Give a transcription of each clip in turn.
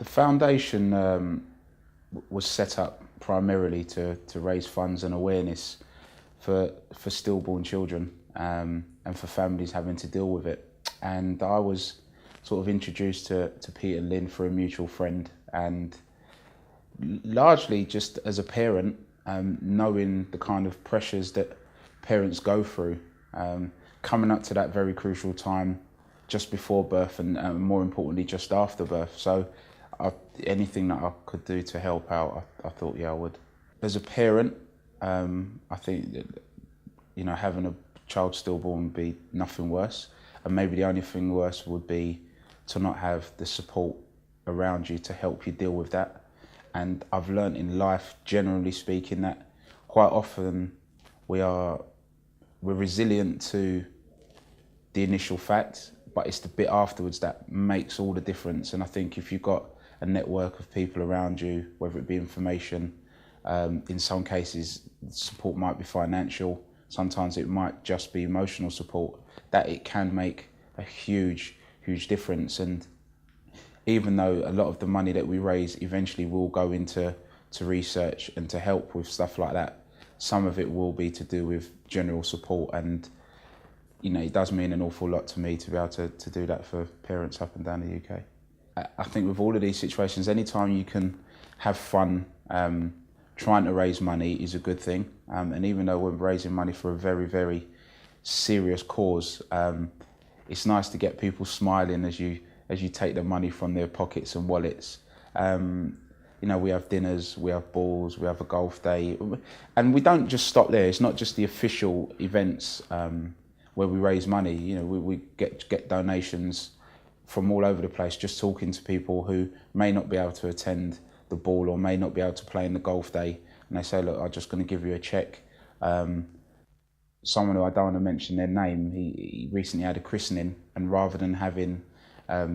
The foundation was set up primarily to raise funds and awareness for stillborn children and for families having to deal with it. And I was sort of introduced to Pete and Lynn through a mutual friend, and largely just as a parent, knowing the kind of pressures that parents go through, coming up to that very crucial time just before birth and more importantly just after birth. So anything that I could do to help out, I thought, yeah, I would. As a parent, I think that, having a child stillborn would be nothing worse, and maybe the only thing worse would be to not have the support around you to help you deal with that. And I've learned in life, generally speaking, that quite often we're resilient to the initial fact, but it's the bit afterwards that makes all the difference. And I think if you've got a network of people around you, whether it be information, in some cases support might be financial, sometimes it might just be emotional support, that it can make a huge difference. And even though a lot of the money that we raise eventually will go into research and to help with stuff like that, some of it will be to do with general support. And it does mean an awful lot to me to be able to do that for parents up and down the UK. I think with all of these situations, anytime you can have fun trying to raise money is a good thing. And even though we're raising money for a very, very serious cause, it's nice to get people smiling as you take the money from their pockets and wallets. We have dinners, we have balls, we have a golf day, and we don't just stop there. It's not just the official events where we raise money. We get donations from all over the place, just talking to people who may not be able to attend the ball or may not be able to play in the golf day, and they say, look, I'm just going to give you a check. Someone who I don't want to mention their name, he recently had a christening, and rather than having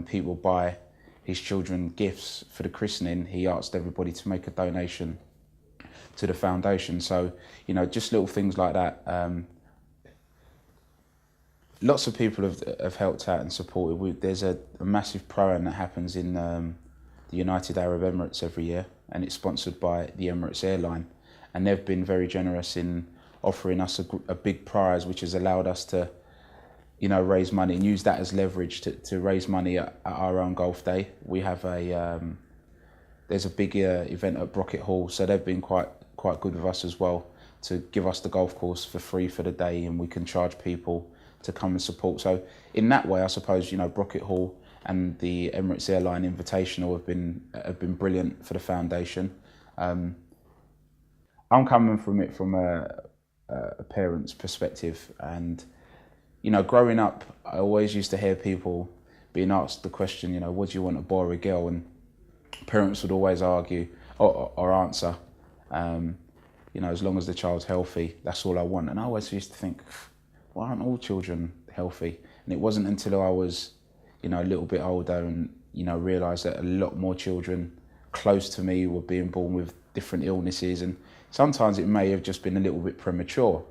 people buy his children gifts for the christening, he asked everybody to make a donation to the foundation. So, just little things like that. Lots of people have helped out and supported. There's a massive pro-am that happens in the United Arab Emirates every year, and it's sponsored by the Emirates airline. And they've been very generous in offering us a big prize, which has allowed us to, raise money and use that as leverage to raise money at our own golf day. We have there's a big event at Brocket Hall, so they've been quite good with us as well, to give us the golf course for free for the day, and we can charge people to come and support. So in that way, I suppose, Brocket Hall and the Emirates Airline Invitational have been brilliant for the foundation. I'm coming from it from a parent's perspective, and growing up, I always used to hear people being asked the question, what do you want, a boy or a girl? And parents would always argue or answer, as long as the child's healthy, that's all I want. And I always used to think, why aren't all children healthy? And it wasn't until I was, a little bit older and, realised that a lot more children close to me were being born with different illnesses. And sometimes it may have just been a little bit premature,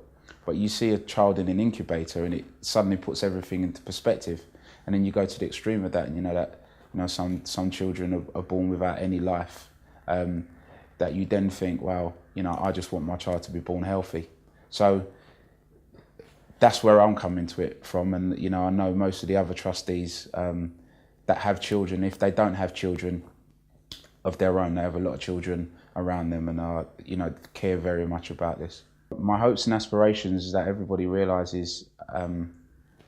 but you see a child in an incubator and it suddenly puts everything into perspective. And then you go to the extreme of that, and some children are born without any life, that you then think, well, I just want my child to be born healthy. So that's where I'm coming to it from. And, I know most of the other trustees that have children, if they don't have children of their own, they have a lot of children around them and care very much about this. My hopes and aspirations is that everybody realises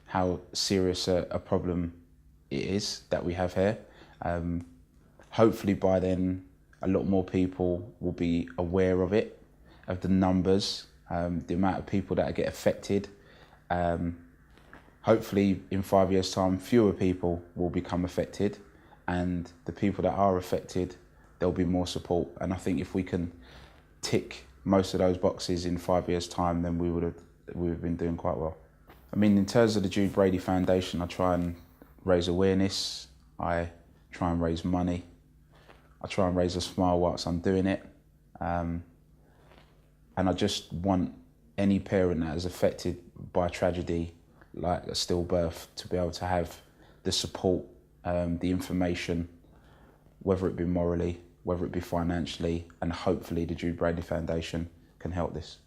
how serious a problem it is that we have here. Hopefully by then a lot more people will be aware of it, of the numbers, the amount of people that get affected. Hopefully in 5 years' time fewer people will become affected, and the people that are affected, there'll be more support. And I think if we can tick most of those boxes in 5 years' time, then we would have been doing quite well. I mean, in terms of the Jude Brady Foundation, I try and raise awareness, I try and raise money, I try and raise a smile whilst I'm doing it, and I just want any parent that is affected by a tragedy like a stillbirth to be able to have the support, the information, whether it be morally, whether it be financially, and hopefully the Jude Brady Foundation can help this.